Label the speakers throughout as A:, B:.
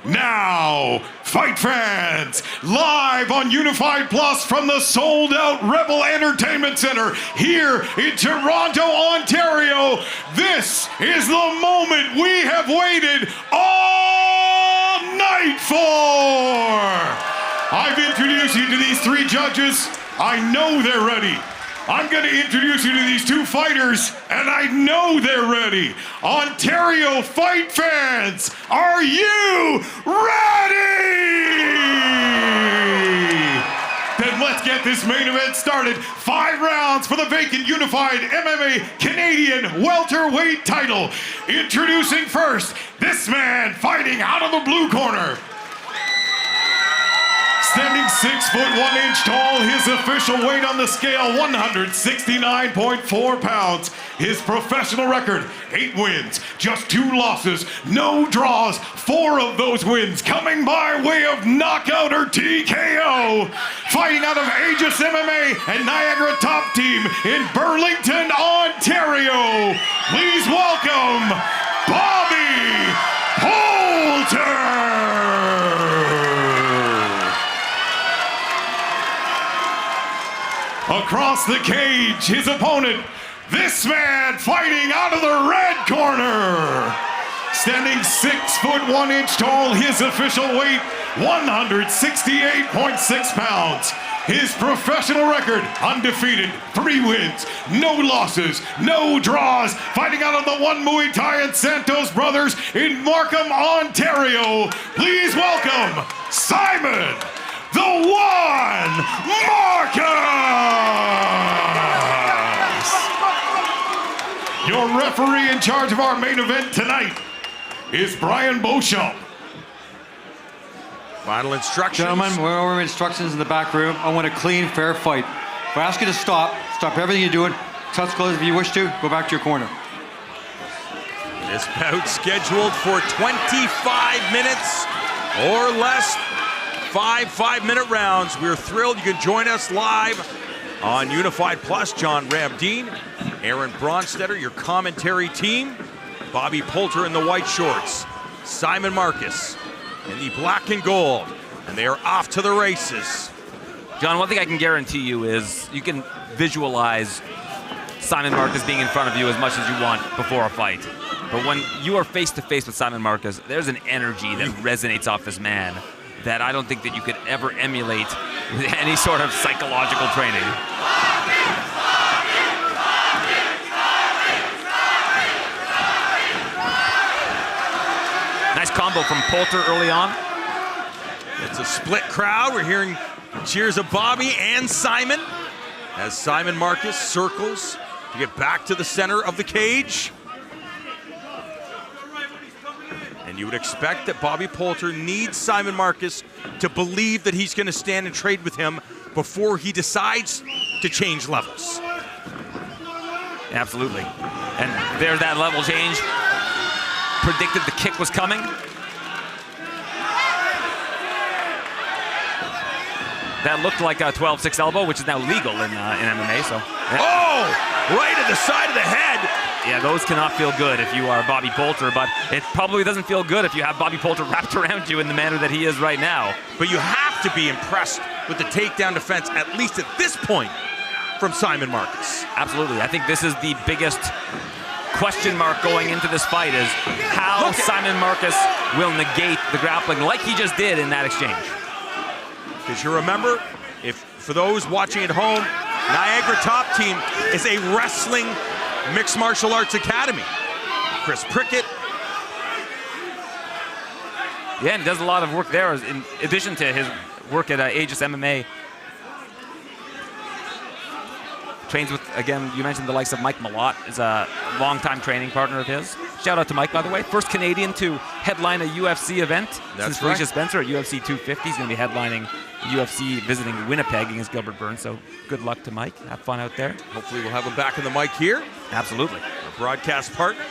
A: Now, fight fans, live on Unified Plus from the sold-out Rebel Entertainment Center here in Toronto, Ontario, this is the moment we have waited all night for. I've introduced you to these three judges. I know they're ready. I'm going to introduce you to these two fighters, and I know they're ready. Ontario fight fans, are you ready? Then let's get this main event started. 5 rounds for the vacant unified MMA Canadian Welterweight Title. Introducing first, this man fighting out of the blue corner. Standing 6 foot 1 inch tall, his official weight on the scale, 169.4 pounds. His professional record, 8 wins, just 2 losses, no draws. 4 of those wins coming by way of knockout or TKO. Fighting out of Aegis MMA and Niagara Top Team in Burlington, Ontario. Please welcome Bobby Poulter. Across the cage, his opponent, this man fighting out of the red corner. Standing 6 foot 1 inch tall, his official weight, 168.6 pounds. His professional record, undefeated, 3 wins, no losses, no draws. Fighting out of the One Muay Thai and Santos Brothers in Markham, Ontario. Please welcome Simon the One Marcus! Your referee in charge of our main event tonight is Brian Beauchamp.
B: Final instructions.
C: Gentlemen, we're over instructions in the back room. I want a clean, fair fight. If I ask you to stop everything you're doing, touch gloves if you wish to, go back to your corner.
B: This bout scheduled for 25 minutes or less. 5 5-minute rounds. We're thrilled you can join us live on Unified Plus. John Ramdeen, Aaron Bronstetter, your commentary team. Bobby Poulter in the white shorts. Simon Marcus in the black and gold. And they are off to the races.
D: John, one thing I can guarantee you is you can visualize Simon Marcus being in front of you as much as you want before a fight. But when you are face to face with Simon Marcus, there's an energy that resonates off this man that I don't think that you could ever emulate with any sort of psychological training. Nice combo from Poulter early on.
B: It's a split crowd. We're hearing cheers of Bobby and Simon as Simon Marcus circles to get back to the center of the cage. And you would expect that Bobby Poulter needs Simon Marcus to believe that he's going to stand and trade with him before he decides to change levels.
D: Absolutely. And there's that level change. Predicted the kick was coming. That looked like a 12-6 elbow, which is now legal in MMA. So.
B: Oh! Right at the side of the head.
D: Yeah, those cannot feel good if you are Bobby Poulter, but it probably doesn't feel good if you have Bobby Poulter wrapped around you in the manner that he is right now.
B: But you have to be impressed with the takedown defense, at least at this point, from Simon Marcus.
D: Absolutely. I think this is the biggest question mark going into this fight is how Simon Marcus will negate the grappling like he just did in that exchange.
B: Because you remember, if for those watching at home, Niagara Top Team is a wrestling mixed martial arts academy. Chris Prickett.
D: Yeah, and does a lot of work there in addition to his work at Aegis MMA. Trains with, again, you mentioned the likes of Mike Malott is a longtime training partner of his. Shout out to Mike, by the way. First Canadian to headline a UFC event since Felicia Spencer at UFC 250. He's going to be headlining UFC visiting Winnipeg against Gilbert Burns, so good luck to Mike. Have fun out there.
B: Hopefully we'll have him back in the mic here.
D: Absolutely.
B: Our broadcast partner.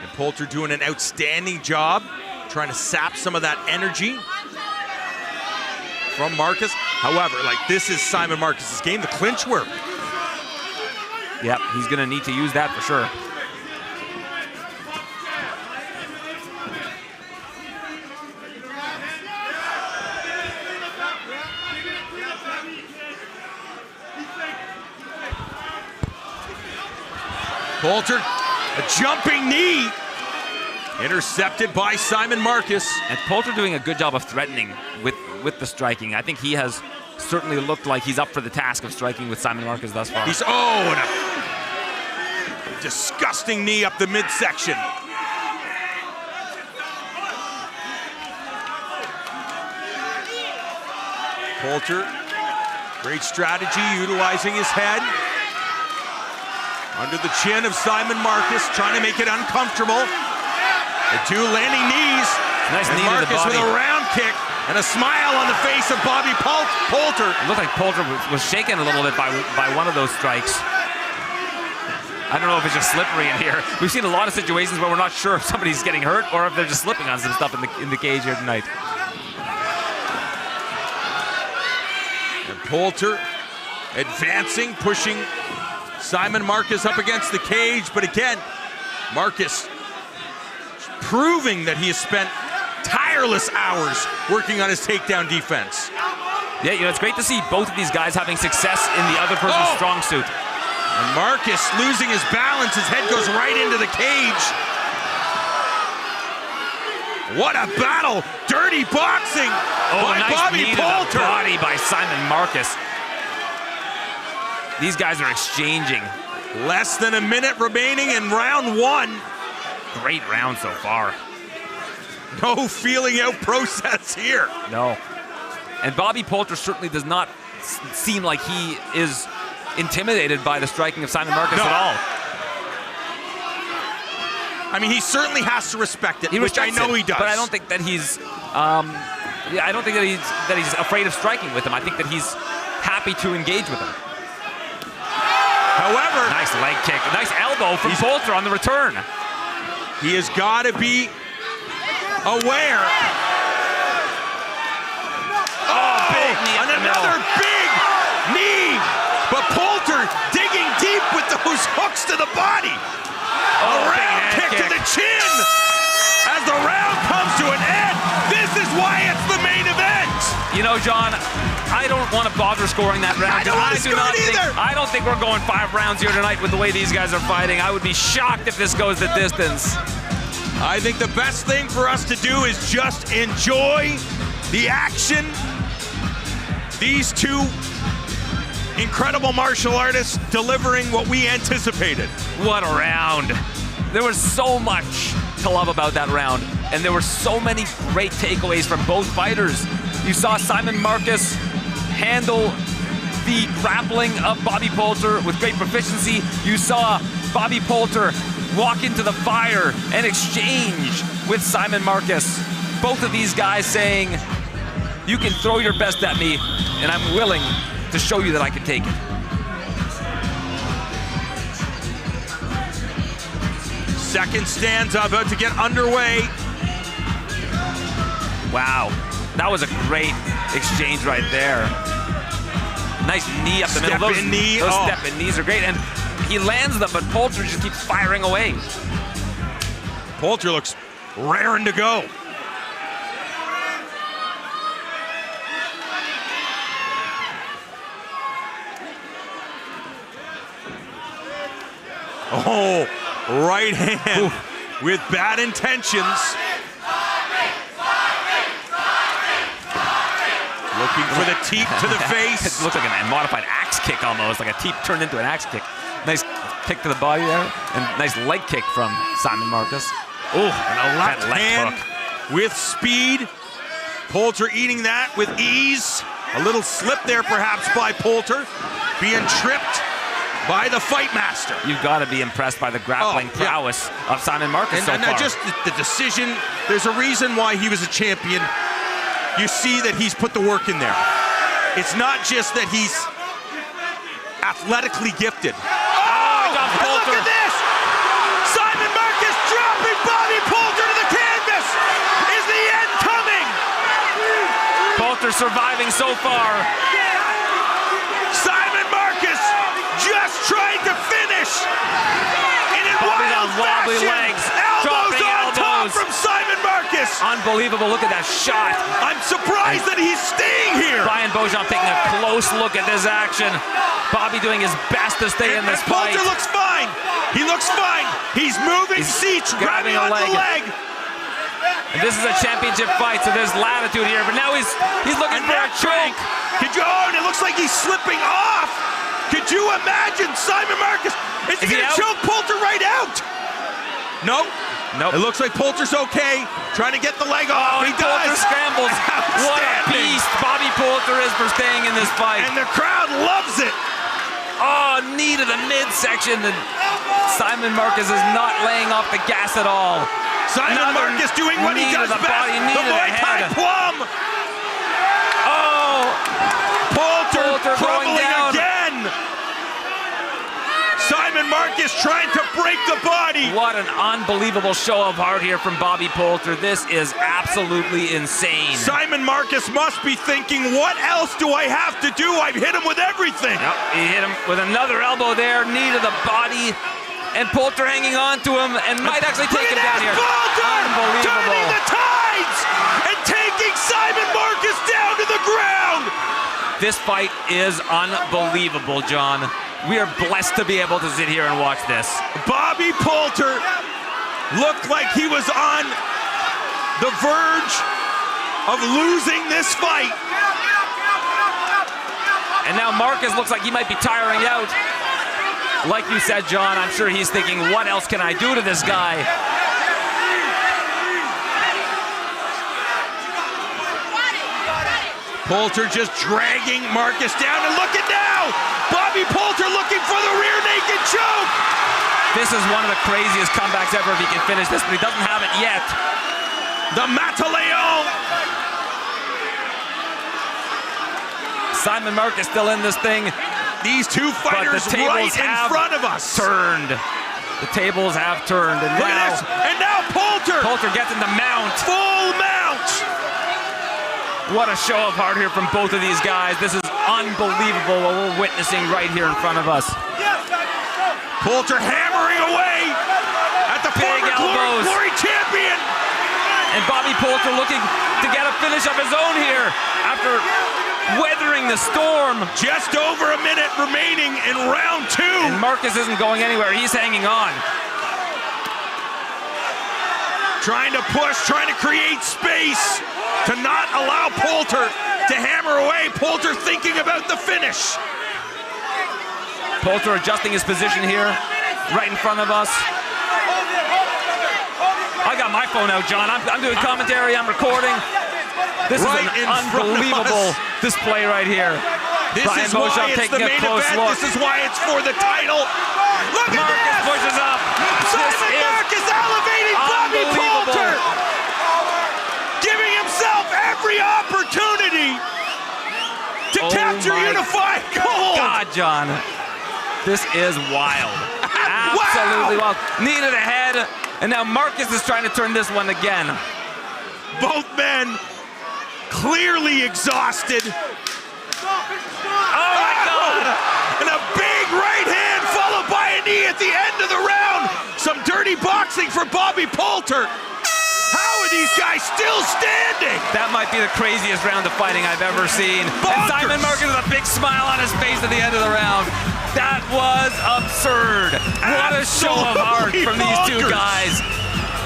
B: And Poulter doing an outstanding job trying to sap some of that energy from Marcus. However, this is Simon Marcus's game, the clinch work.
D: Yep, he's going to need to use that for sure.
B: Poulter, a jumping knee. Intercepted by Simon Marcus.
D: And Poulter doing a good job of threatening with the striking. I think he has certainly looked like he's up for the task of striking with Simon Marcus thus far.
B: He's, and a disgusting knee up the midsection. Poulter, great strategy, utilizing his head. Under the chin of Simon Marcus, trying to make it uncomfortable. The two landing knees.
D: Nice
B: and
D: knee to the
B: Marcus
D: body.
B: with a round kick and a smile on the face of Bobby Poulter.
D: It looked like Poulter was shaken a little bit by one of those strikes. I don't know if it's just slippery in here. We've seen a lot of situations where we're not sure if somebody's getting hurt or if they're just slipping on some stuff in the cage here tonight.
B: And Poulter advancing, pushing Simon Marcus up against the cage, but again, Marcus proving that he has spent tireless hours working on his takedown defense.
D: Yeah, it's great to see both of these guys having success in the other person's strong suit.
B: And Marcus losing his balance, his head goes right into the cage. What a battle! Dirty boxing by
D: nice
B: Bobby
D: knee to the
B: Poulter.
D: body by Simon Marcus. These guys are exchanging.
B: Less than a minute remaining in round one.
D: Great round so far.
B: No feeling out process here.
D: No. And Bobby Poulter certainly does not seem like he is intimidated by the striking of Simon Marcus at all.
B: I mean, he certainly has to respect it, which I know he does.
D: But I don't think that he's I don't think that he's afraid of striking with him. I think that he's happy to engage with him.
B: However,
D: nice leg kick, nice elbow from Poulter on the return.
B: He has got to be aware.
D: Big knee up the
B: another
D: middle.
B: big knee. But Poulter digging deep with those hooks to the body. A round kick to the chin. As the round comes to an end, this is why it's the main event.
D: You know, John, I don't want to bother scoring that round.
B: I don't want to score it either.
D: I don't think we're going 5 rounds here tonight with the way these guys are fighting. I would be shocked if this goes the distance.
B: I think the best thing for us to do is just enjoy the action. These two incredible martial artists delivering what we anticipated.
D: What a round. There was so much to love about that round, and there were so many great takeaways from both fighters. You saw Simon Marcus handle the grappling of Bobby Poulter with great proficiency. You saw Bobby Poulter walk into the fire and exchange with Simon Marcus. Both of these guys saying, you can throw your best at me, and I'm willing to show you that I can take it.
B: Second stanza about to get underway.
D: Wow, that was a great exchange right there. Nice knee up the middle. Those step-in knees are great, and he lands them, but Poulter just keeps firing away.
B: Poulter looks raring to go. Oh, right hand with bad intentions. Looking for the teep to the face.
D: It looked like a modified axe kick almost, like a teep turned into an axe kick. Nice kick to the body there, and nice leg kick from Simon Marcus.
B: Oh, and a left hand with speed. Poulter eating that with ease. A little slip there perhaps by Poulter, being tripped by the fight master.
D: You've got to be impressed by the grappling prowess of Simon Marcus so far.
B: And just the decision, there's a reason why he was a champion. You see that he's put the work in there. It's not just that he's athletically gifted.
D: Look
B: at this! Simon Marcus dropping Bobby Poulter to the canvas! Is the end coming?
D: Poulter surviving so far.
B: Simon Marcus just tried to finish in a wild
D: wobbly
B: fashion.
D: legs,
B: Elbows
D: dropping
B: on top
D: elbows.
B: from Simon Marcus.
D: On Unbelievable. Look at that shot.
B: I'm surprised that he's staying here.
D: Brian Beauchamp taking a close look at this action. Bobby doing his best to stay in this fight.
B: Poulter looks fine. He looks fine. He's moving seats, grabbing on the leg.
D: And this is a championship fight, so there's latitude here. But now he's looking for a choke.
B: And it looks like he's slipping off. Could you imagine Simon Marcus? Is he going to choke Poulter right out? Nope. It looks like Poulter's okay. Trying to get the leg off. He does.
D: Poulter scrambles. What a beast Bobby Poulter is for staying in this fight.
B: And the crowd loves it.
D: Oh, knee to the midsection. And Simon Marcus is not laying off the gas at all.
B: Simon Marcus doing what he does best. The Muay Thai plum.
D: Oh,
B: Poulter
D: going down
B: again. Simon Marcus trying to break the body.
D: What an unbelievable show of heart here from Bobby Poulter. This is absolutely insane.
B: Simon Marcus must be thinking, what else do I have to do? I've hit him with everything.
D: Yep, he hit him with another elbow there, knee to the body. And Poulter hanging on to him and might actually take him down here.
B: Poulter
D: Unbelievable.
B: turning the tides and taking Simon Marcus down to the ground.
D: This fight is unbelievable, John. We are blessed to be able to sit here and watch this.
B: Bobby Poulter looked like he was on the verge of losing this fight.
D: And now Marcus looks like he might be tiring out. Like you said, John, I'm sure he's thinking, what else can I do to this guy?
B: Poulter just dragging Marcus down, and look at now! Bobby Poulter looking for the rear naked choke!
D: This is one of the craziest comebacks ever if he can finish this, but he doesn't have it yet.
B: The Mataleon!
D: Simon Marcus still in this thing.
B: These two fighters right in front of us.
D: Turned. The tables have turned, and
B: look at this. And now Poulter.
D: Poulter gets in the mount.
B: Full mount.
D: What a show of heart here from both of these guys. This is unbelievable what we're witnessing right here in front of us.
B: Poulter hammering away at the
D: big elbows.
B: Glory champion.
D: And Bobby Poulter looking to get a finish of his own here after weathering the storm.
B: Just over a minute remaining in round 2.
D: And Marcus isn't going anywhere. He's hanging on.
B: Trying to push, trying to create space to not allow Poulter to hammer away. Poulter thinking about the finish.
D: Poulter adjusting his position here, right in front of us. I got my phone out, John. I'm doing commentary, I'm recording. This is an unbelievable display right here.
B: This is why it's the main event. This is why it's for the title. Look at this!
D: Marcus pushes up.
B: Simon Marcus elevating Bobby Poulter, giving himself every opportunity to capture unified gold.
D: God, John, this is wild. Absolutely wild. Knee to the head, and now Marcus is trying to turn this one again.
B: Both men clearly exhausted.
D: Oh my God!
B: And a big right hand followed by a knee at the end of the round. Some dirty boxing for Bobby Poulter. How are these guys still standing?
D: That might be the craziest round of fighting I've ever seen.
B: Bonkers.
D: And Simon Marcus with a big smile on his face at the end of the round. That was absurd. What a show of heart from these two guys.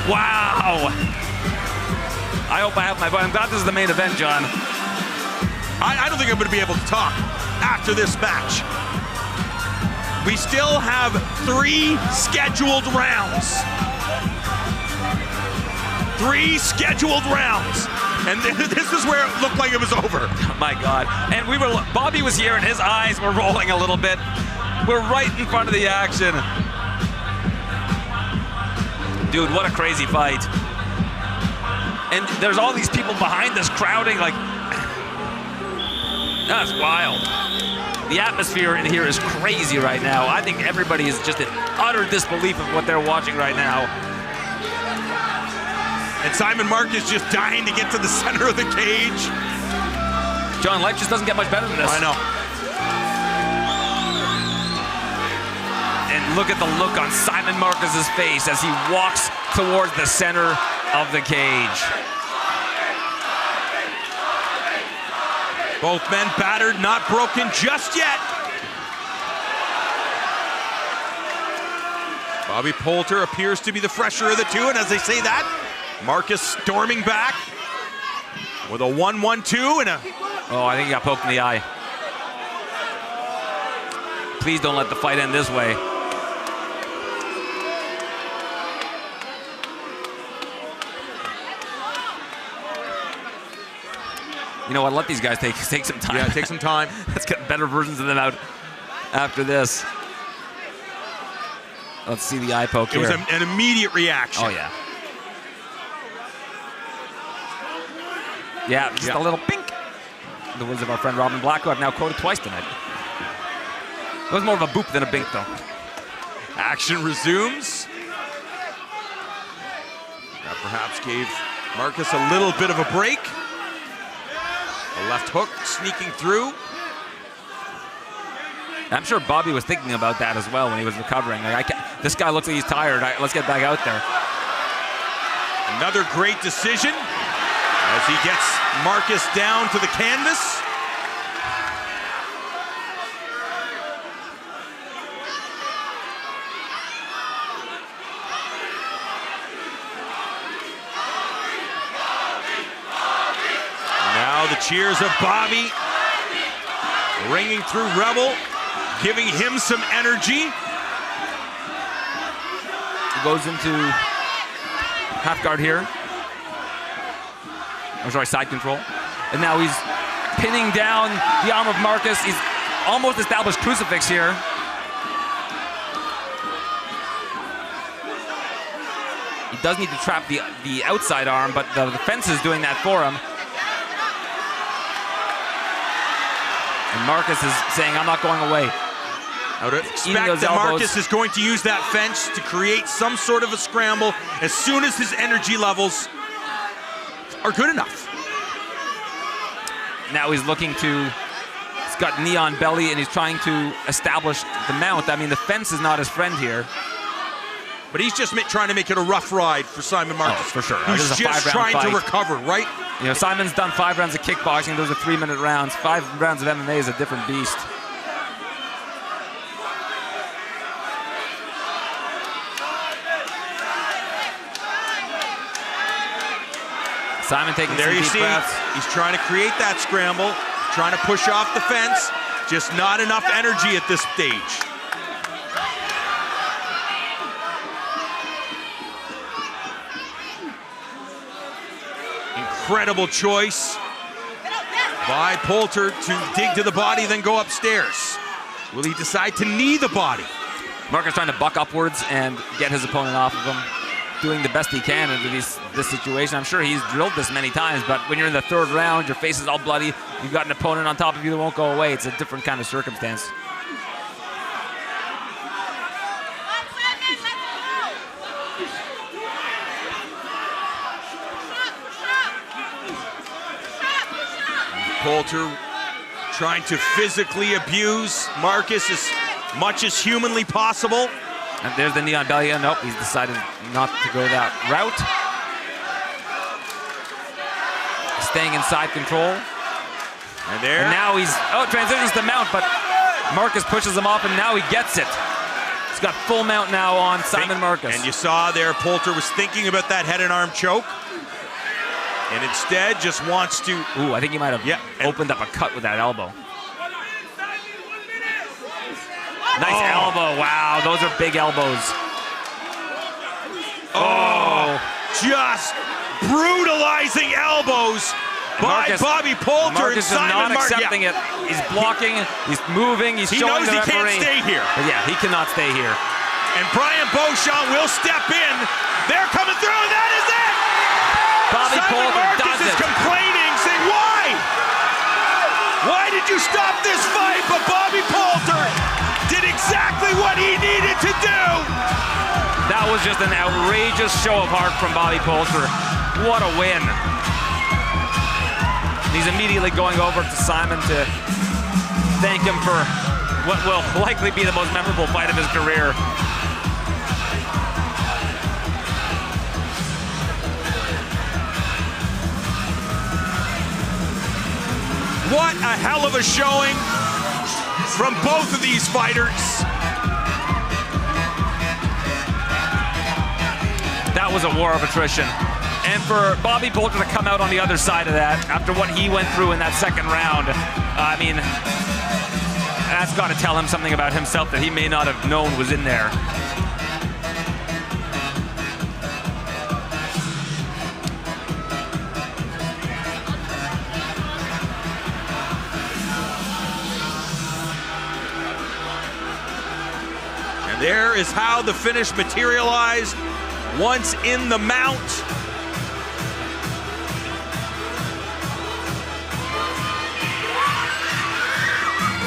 D: Wow. I hope I have my voice. I'm glad this is the main event, John.
B: I don't think I'm going to be able to talk after this match. We still have 3 scheduled rounds. 3 scheduled rounds. And this is where it looked like it was over.
D: Oh my God. And Bobby was here and his eyes were rolling a little bit. We're right in front of the action. Dude, what a crazy fight. And there's all these people behind us crowding like, that's wild. The atmosphere in here is crazy right now. I think everybody is just in utter disbelief of what they're watching right now.
B: And Simon Marcus just dying to get to the center of the cage.
D: John, life just doesn't get much better than this.
B: I know.
D: And look at the look on Simon Marcus's face as he walks towards the center of the cage.
B: Both men battered, not broken just yet. Bobby Poulter appears to be the fresher of the two, and as they say that, Marcus storming back with a 1-1-2 and a...
D: Oh, I think he got poked in the eye. Please don't let the fight end this way. You know what? Let these guys take some time.
B: Yeah, take some time.
D: Let's get better versions of them out after this. Let's see the eye poke
B: It
D: here.
B: was an immediate reaction.
D: Oh, yeah. Yeah, just a little pink. In the words of our friend Robin Black, who I've now quoted twice tonight. It was more of a boop than a bink, though.
B: Action resumes. That perhaps gave Marcus a little bit of a break. A left hook sneaking through.
D: I'm sure Bobby was thinking about that as well when he was recovering. Like, this guy looks like he's tired. Let's get back out there.
B: Another great decision as he gets Marcus down to the canvas. Now the cheers of Bobby ringing through Rebel, giving him some energy.
D: He goes into half guard here. I'm sorry, side control. And now he's pinning down the arm of Marcus. He's almost established crucifix here. He does need to trap the outside arm, but the fence is doing that for him. And Marcus is saying, I'm not going away.
B: I would expect that Marcus is going to use that fence to create some sort of a scramble as soon as his energy levels are good enough.
D: Now he's looking to, he's got knee on belly and he's trying to establish the mount. I mean, the fence is not his friend here.
B: But he's just trying to make it a rough ride for Simon Marcus.
D: Oh, for sure.
B: Who's just trying to recover, right?
D: You know, Simon's done 5 rounds of kickboxing. Those are 3-minute rounds. 5 rounds of MMA is a different beast. Simon taking some deep breaths.
B: He's trying to create that scramble, trying to push off the fence. Just not enough energy at this stage. Incredible choice by Poulter to dig to the body, then go upstairs. Will he decide to knee the body?
D: Marcus trying to buck upwards and get his opponent off of him, doing the best he can into this situation. I'm sure he's drilled this many times, but when you're in the 3rd round, your face is all bloody, you've got an opponent on top of you that won't go away. It's a different kind of circumstance.
B: Poulter trying to physically abuse Marcus as much as humanly possible.
D: And there's the knee on belly. Nope, he's decided not to go that route. Staying inside control.
B: And
D: now he's, transitions to mount, but Marcus pushes him off, and now he gets it. He's got full mount now on Simon Marcus.
B: And you saw there, Poulter was thinking about that head and arm choke. And instead just wants to...
D: Ooh, I think he might have opened up a cut with that elbow. Nice elbow. Wow, those are big elbows.
B: Oh, just brutalizing elbows by Bobby Poulter.
D: Marcus is not accepting it. He's blocking, he's moving, he's showing the referee.
B: He knows he can't stay here.
D: But yeah, he cannot stay here.
B: And Brian Beauchamp will step in. They're coming through, and that is it!
D: Bobby Poulter does it.
B: Simon Marcus is complaining, saying, why? Why did you stop this fight? But Bobby Poulter did exactly what he needed to do.
D: That was just an outrageous show of heart from Bobby Poulter. What a win. He's immediately going over to Simon to thank him for what will likely be the most memorable fight of his career.
B: what a hell of a showing from both of these fighters.
D: That was a war of attrition. And for Bobby Poulter to come out on the other side of that, after what he went through in that second round, I mean, that's got to tell him something about himself that he may not have known was in there.
B: And there is how the finish materialized once in the mount.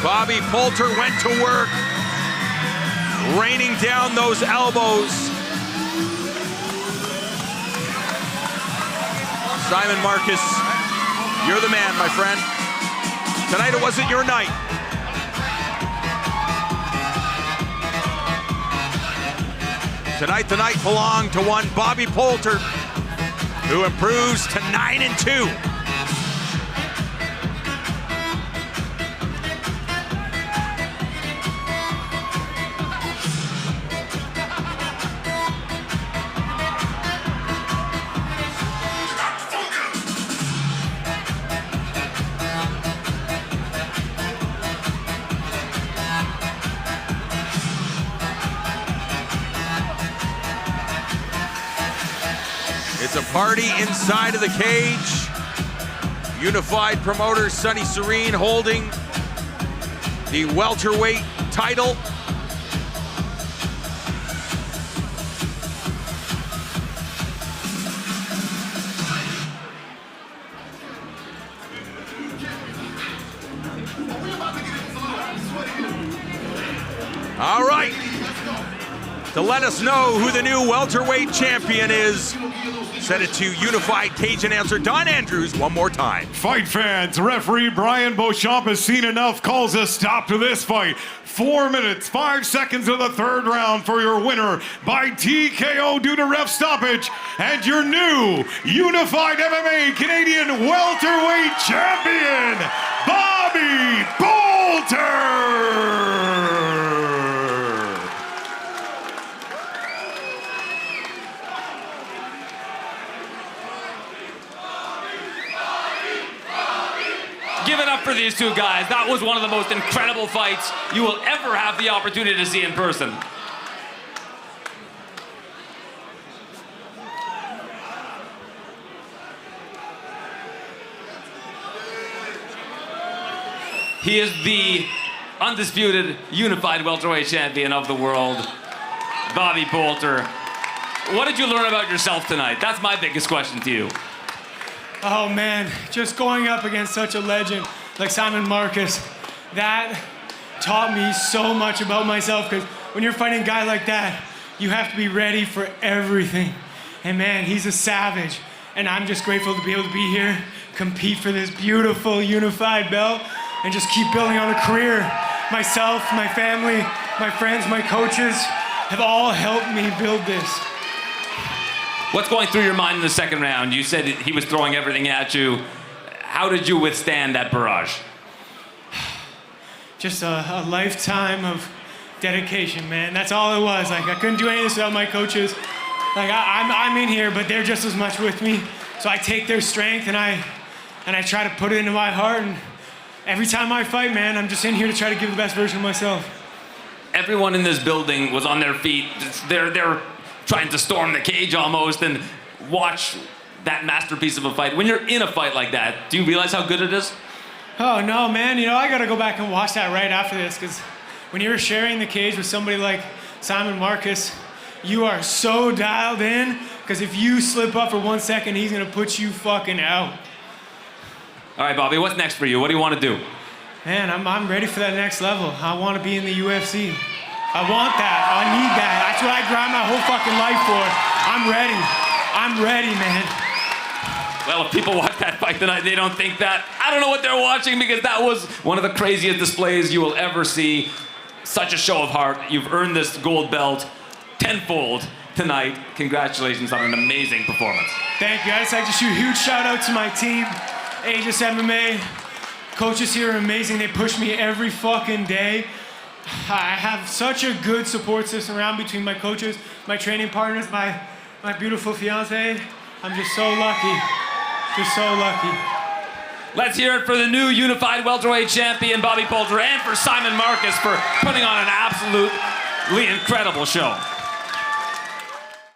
B: Bobby Poulter went to work, raining down those elbows. Simon Marcus, you're the man, my friend. Tonight it wasn't your night. Tonight the night belonged to one Bobby Poulter, who improves to 9-2. It's a party inside of the cage. Unified promoter Sonny Serene holding the welterweight title. All right. To let us know who the new welterweight champion is, send it to Unified Cage announcer Don Andrews one more time.
A: Fight fans, referee Brian Beauchamp has seen enough, calls a stop to this fight. 4 minutes, 5 seconds of the third round for your winner by TKO due to ref stoppage, and your new Unified MMA Canadian Welterweight Champion, Bobby Poulter!
E: Give it up for these two guys. That was one of the most incredible fights you will ever have the opportunity to see in person. He is the undisputed unified welterweight champion of the world, Bobby Poulter. What did you learn about yourself tonight? That's my biggest question to you.
F: Oh man, just going up against such a legend like Simon Marcus, that taught me so much about myself, because when you're fighting a guy like that, you have to be ready for everything. And man, he's a savage. And I'm just grateful to be able to be here, compete for this beautiful unified belt, and just keep building on a career. Myself, my family, my friends, my coaches have all helped me build this.
E: What's going through your mind in the second round? You said he was throwing everything at you. How did you withstand that barrage?
F: Just a lifetime of dedication, man. That's all it was. Like, I couldn't do any of this without my coaches. Like, I'm in here, but they're just as much with me. So I take their strength and I try to put it into my heart. And every time I fight, man, I'm just in here to try to give the best version of myself.
E: Everyone in this building was on their feet. They're trying to storm the cage almost and watch that masterpiece of a fight. When you're in a fight like that, do you realize how good it is?
F: Oh, no, man. You know, I got to go back and watch that right after this, because when you're sharing the cage with somebody like Simon Marcus, you are so dialed in, because if you slip up for 1 second, he's going to put you fucking out.
E: All right, Bobby, what's next for you? What do you want to do?
F: Man, I'm ready for that next level. I want to be in the UFC. I want that. I need that. That's what I grind my whole fucking life for. I'm ready. I'm ready, man.
E: Well, if people watch that fight tonight, they don't think that. I don't know what they're watching, because that was one of the craziest displays you will ever see. Such a show of heart. You've earned this gold belt tenfold tonight. Congratulations on an amazing performance.
F: Thank you. I'd just like to shoot a huge shout out to my team, Aegis MMA. Coaches here are amazing. They push me every fucking day. I have such a good support system around between my coaches, my training partners, my beautiful fiance. I'm just so lucky. Just so lucky.
E: Let's hear it for the new unified welterweight champion, Bobby Poulter, and for Simon Marcus for putting on an absolutely incredible show.